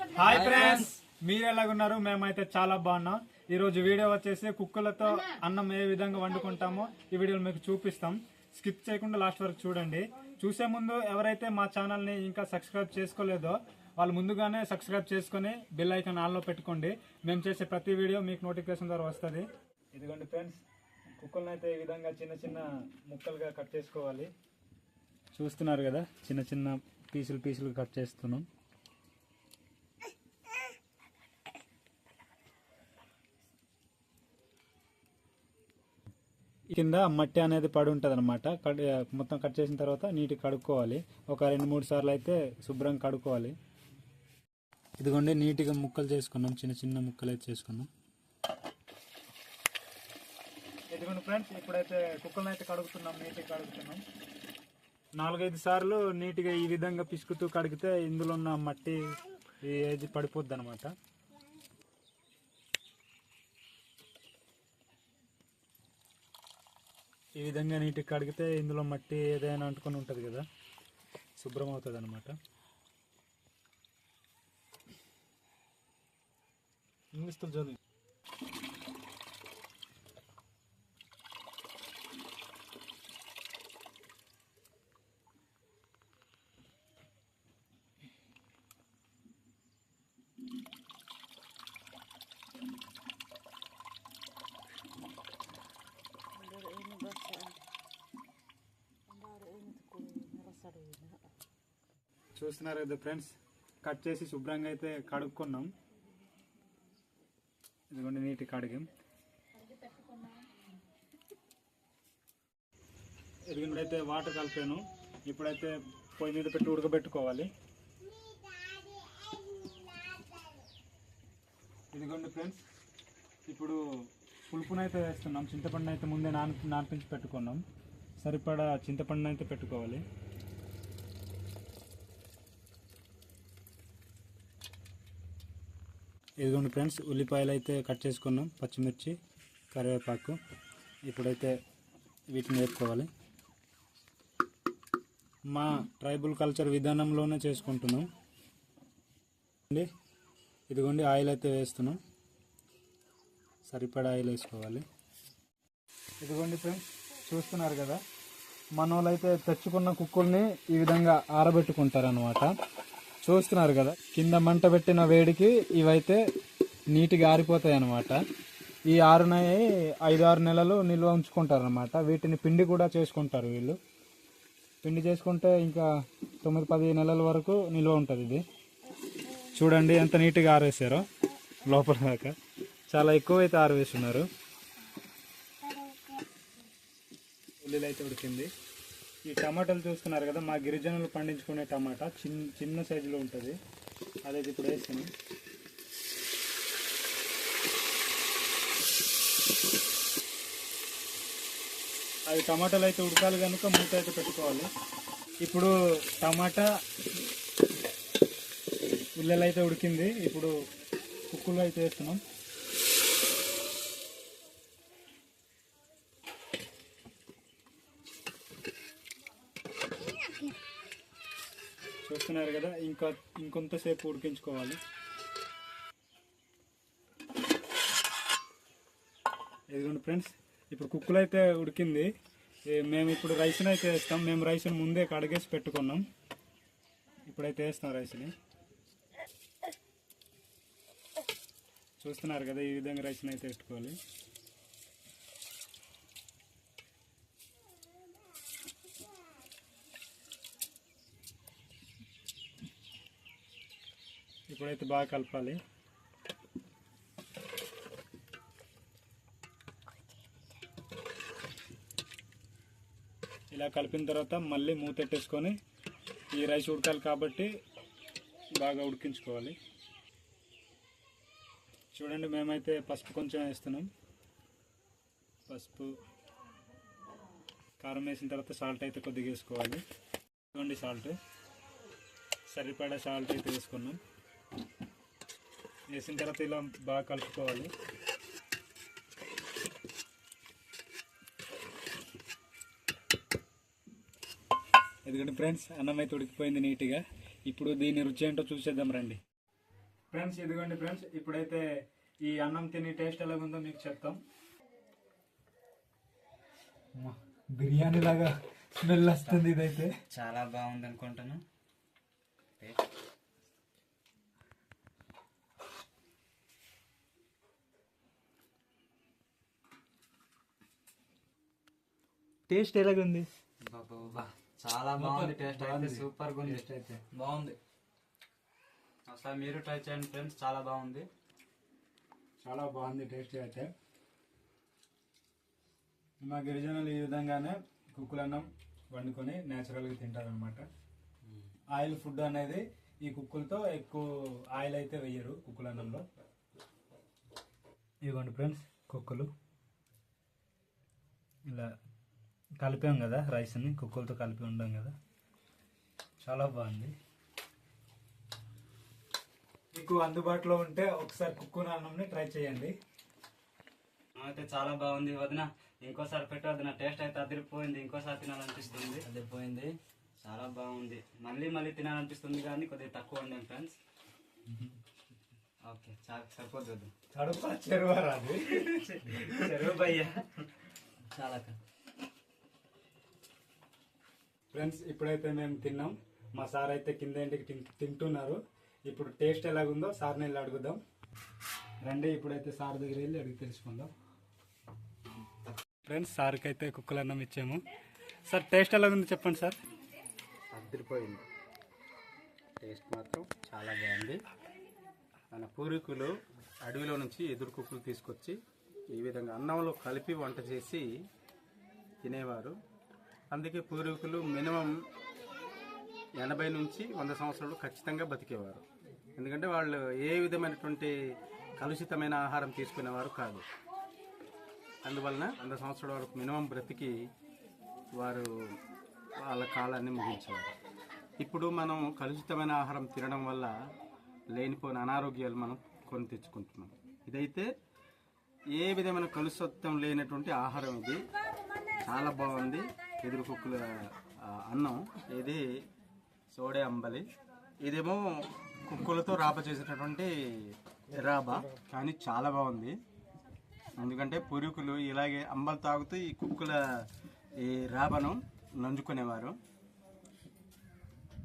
Hi friends, మీరు ఎలాగున్నారు? మేమైతే చాలా బాగున్నాం. ఈ రోజు వీడియో వచ్చేసి కుక్కలతో అన్నం ఏ విధంగా వండుకుంటామో ఈ వీడియోలో మీకు చూపిస్తాం. స్కిప్ చేయకుండా లాస్ట్ వరకు చూడండి. చూసే ముందు ఎవరైతే మా ఛానల్ ని ఇంకా సబ్స్క్రైబ్ చేసుకోలేదో వాళ్ళు ముందుగానే సబ్స్క్రైబ్ చేసుకుని బెల్ ఐకాన్ ఆన్లో పెట్టుకోండి. మేము చేసే ప్రతి వీడియో మీకు నోటిఫికేషన్ ద్వారా వస్తుంది. ఇదిగోండి ఫ్రెండ్స్, కుక్కలను అయితే ఈ విధంగా చిన్న చిన్న ముక్కలుగా కట్ చేసుకోవాలి. చూస్తున్నారు కదా, చిన్న చిన్న పీసులు కట్ చేస్తున్నాం. కింద మట్టి అనేది పడి ఉంటుంది అనమాట. మొత్తం కట్ చేసిన తర్వాత నీట్గా కడుక్కోవాలి. ఒక 2-3 సార్లు అయితే శుభ్రంగా కడుక్కోవాలి. ఇదిగోండి, నీట్గా ముక్కలు చేసుకున్నాం, చిన్న చిన్న ముక్కలు అయితే చేసుకున్నాం. ఇదిగోండి ఫ్రెండ్స్, ఇప్పుడైతే కుక్కలను అయితే కడుగుతున్నాం, నీట్గా కడుగుతున్నాం. 4-5 సార్లు నీట్గా ఈ విధంగా పిసుకుతూ కడిగితే ఇందులో ఉన్న మట్టి ఏది పడిపోద్ది అనమాట. ఈ విధంగా నీట్గా కడిగితే ఇందులో మట్టి ఏదైనా అంటుకొని ఉంటుంది కదా, శుభ్రం అవుతుంది అనమాట. ఇంగ్లీష్తో చదువు. చూస్తున్నారు కదా ఫ్రెండ్స్, కట్ చేసి శుభ్రంగా అయితే కడుక్కున్నాం. ఇదిగోండి, నీట్గా కడిగాం. ఇదిగోండి అయితే వాటర్ కలిపాను. ఇప్పుడైతే పొయ్యి మీద పెట్టి ఉడకబెట్టుకోవాలి. ఇదిగోండి ఫ్రెండ్స్, ఇప్పుడు పులుపునైతే వేస్తున్నాం. చింతపండు అయితే ముందే నానిపించి పెట్టుకున్నాం. సరిపడా చింతపండు అయితే పెట్టుకోవాలి. ఇదిగోండి ఫ్రెండ్స్, ఉల్లిపాయలు అయితే కట్ చేసుకున్నాం, పచ్చిమిర్చి, కరివేపాకు. ఇప్పుడైతే వీటిని వేపుకోవాలి. మా ట్రైబల్ కల్చర్ విధానంలోనే చేసుకుంటున్నాం. ఇదిగోండి, ఆయిల్ అయితే వేస్తున్నాం. సరిపడా ఆయిల్ వేసుకోవాలి. ఇదిగోండి ఫ్రెండ్స్, చూస్తున్నారు కదా, మన వాళ్ళు అయితే తెచ్చుకున్న కుక్కల్ని ఈ విధంగా ఆరబెట్టుకుంటారు అన్నమాట. చూస్తున్నారు కదా, కింద మంట పెట్టిన వేడికి ఇవైతే నీట్గా ఆరిపోతాయి అన్నమాట. ఈ 5-6 నెలలు నిల్వ ఉంచుకుంటారు అన్నమాట. వీటిని పిండి కూడా చేసుకుంటారు వీళ్ళు. పిండి చేసుకుంటే ఇంకా 9-10 నెలల వరకు నిల్వ ఉంటుంది. ఇది చూడండి ఎంత నీట్గా ఆరేసారో లోపల దాకా. చాలా ఎక్కువ అయితే ఆరవేస్తున్నారు. ఉల్లిలు అయితే ఉడికింది. ఈ టమాటాలు చూస్తున్నారు కదా, మా గిరిజనులు పండించుకునే టమాటా చిన్న సైజులో ఉంటుంది. అదైతే ఇప్పుడు వేస్తాను. అవి టమాటాలు అయితే ఉడకాలి కనుక మూత అయితే పెట్టుకోవాలి. ఇప్పుడు టమాటా ఉల్లెలు అయితే ఉడికింది. ఇప్పుడు కుక్కలు అయితే వేస్తున్నాం. చూస్తున్నారు కదా, ఇంకొంతసేపు ఉడికించుకోవాలి. ఇదిగోండి ఫ్రెండ్స్, ఇప్పుడు కుక్కలు అయితే ఉడికింది. మేము ఇప్పుడు రైస్ని అయితే వేస్తాం. మేము రైస్ని ముందే కడిగేసి పెట్టుకున్నాం. ఇప్పుడైతే వేస్తాం రైస్ని. చూస్తున్నారు కదా, ఈ విధంగా రైస్ని అయితే పెట్టుకోవాలి. ఇప్పుడైతే బాగా కలపాలి. ఇలా కలిపిన తర్వాత మళ్ళీ మూతెట్టేసుకొని ఈ రైస్ ఉడకాలి కాబట్టి బాగా ఉడికించుకోవాలి. చూడండి, మేమైతే పసుపు కొంచెం వేస్తున్నాం. పసుపు, కారం వేసిన తర్వాత సాల్ట్ అయితే కొద్దిగా వేసుకోవాలి. చూడండి, సాల్ట్ సరిపడా సాల్ట్ అయితే వేసుకున్నాం. వేసిన తర్వాత ఇలా బాగా కలుపుకోవాలి. ఎందుకంటే ఫ్రెండ్స్, అన్నం అయితే ఉడికిపోయింది నీట్గా. ఇప్పుడు దీని రుచి ఏంటో చూసేద్దాం రండి. ఫ్రెండ్స్ ఇదిగోండి ఫ్రెండ్స్, ఇప్పుడైతే ఈ అన్నం తిని టేస్ట్ ఎలాగుందో మీకు చెప్తాం. బిర్యానీ లాగా స్మెల్ వస్తుంది. ఇదైతే చాలా బాగుంది అనుకుంటాను. టేస్ట్ ఎలాగుంది? చాలా బాగుంది. టేస్ట్ అయితే సూపర్ గా ఉంది. టేస్ట్ అయితే బాగుంది. అసలు మీరు ట్రై చేయండి ఫ్రెండ్స్, చాలా బాగుంది. చాలా బాగుంది టేస్ట్ అయితే. మా గిరిజనులు ఈ విధంగానే కుక్కులన్నం వండుకొని నేచురల్గా తింటారనమాట. ఆయిల్ ఫుడ్ అనేది ఈ కుక్కులతో ఎక్కువ ఆయిల్ అయితే వేయరు కుక్కులన్నంలో. ఇదిగోండి ఫ్రెండ్స్, కుక్కులు ఇలా కలిపాం కదా, రైస్ని కుక్కులతో కలిపి ఉండాం కదా, చాలా బాగుంది. మీకు అందుబాటులో ఉంటే ఒకసారి కుక్కులన్నంని ట్రై చేయండి. అయితే చాలా బాగుంది వదిన, ఇంకోసారి పెట్టు వదిన. టేస్ట్ అయితే అదిరిపోయింది. ఇంకోసారి తినాలనిపిస్తుంది. అదిరిపోయింది, చాలా బాగుంది. మళ్ళీ మళ్ళీ తినాలనిపిస్తుంది, కానీ కొద్దిగా తక్కువ ఉండే ఫ్రెండ్స్. ఓకే, చాలా సరిపోద్ది వద్దు. కడుపు చెరువు రాదు, చెరువు భయ్యా. చాలా ఫ్రెండ్స్ ఇప్పుడైతే మేము తిన్నాం. మా సార్ అయితే కింద ఇంటికి తింటున్నారు. ఇప్పుడు టేస్ట్ ఎలాగుందో సార్ని వెళ్ళి అడుగుదాం రండి. ఇప్పుడైతే సార్ దగ్గర వెళ్ళి అడిగి తెలుసుకుందాం. ఫ్రెండ్స్ సార్కి అయితే కుక్కలన్నం ఇచ్చాము. సార్ టేస్ట్ ఎలాగుంది చెప్పండి సార్. అదిరిపోయింది. టేస్ట్ మాత్రం చాలా బాగుంది. మన పూర్వీకులు అడవిలో నుంచి ఎదురు కుక్కలు తీసుకొచ్చి ఈ విధంగా అన్నంలో కలిపి వంట చేసి తినేవారు. అందుకే పూర్వీకులు మినిమం 80 నుంచి 100 సంవత్సరాలు ఖచ్చితంగా బతికేవారు. ఎందుకంటే వాళ్ళు ఏ విధమైనటువంటి కలుషితమైన ఆహారం తీసుకునేవారు కాదు. అందువలన 100 సంవత్సరాల వరకు మినిమం బ్రతికి వారు వాళ్ళ కాలాన్ని ముగించేవారు. ఇప్పుడు మనం కలుషితమైన ఆహారం తినడం వల్ల లేనిపోయిన అనారోగ్యాలు మనం కొని తెచ్చుకుంటున్నాం. ఇదైతే ఏ విధమైన కలుషితం లేనటువంటి ఆహారం. ఇది చాలా బాగుంది. ఎదురు కుక్కుల అన్నం. ఇది సోడే అంబలి. ఇదేమో కుక్కులతో రాబ చేసేటటువంటి రాబ, కానీ చాలా బాగుంది. ఎందుకంటే పూర్వీకులు ఇలాగే అంబలి తాగుతూ ఈ కుక్కుల ఈ రాబను నంజుకునేవారు.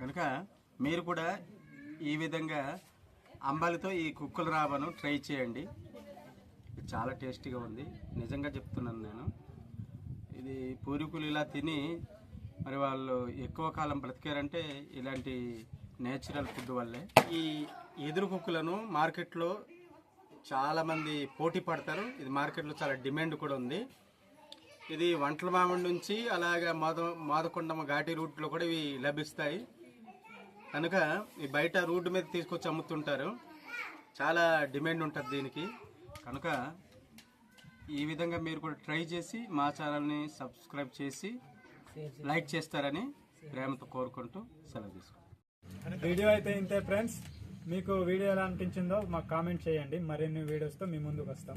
కనుక మీరు కూడా ఈ విధంగా అంబలితో ఈ కుక్కుల రాబను ట్రై చేయండి. ఇది చాలా టేస్టీగా ఉంది, నిజంగా చెప్తున్నాను నేను. ఇది పూర్వీకులు ఇలా తిని మరి వాళ్ళు ఎక్కువ కాలం బ్రతికారంటే ఇలాంటి నేచురల్ ఫుడ్ వల్లే. ఈ ఎదురు కుక్కులను మార్కెట్లో చాలామంది పోటీ పడతారు. ఇది మార్కెట్లో చాలా డిమాండ్ కూడా ఉంది. ఇది వంటల మామిడి నుంచి అలాగే మాదకొండమ్మ ఘాటి రూట్లో కూడా ఇవి లభిస్తాయి. కనుక ఈ బయట రోడ్డు మీద తీసుకొచ్చి అమ్ముతుంటారు. చాలా డిమాండ్ ఉంటుంది దీనికి. కనుక ఈ విధంగా మీరు కూడా ట్రై చేసి మా ఛానల్ని సబ్స్క్రైబ్ చేసి లైక్ చేస్తారని ప్రేమతో కోరుకుంటూ సెలవు తీసుకుంటాం. వీడియో అయితే ఇంతే ఫ్రెండ్స్. మీకు వీడియో ఎలా అనిపించిందో మాకు కామెంట్ చేయండి. మరిన్ని వీడియోస్తో మీ ముందుకు వస్తాం.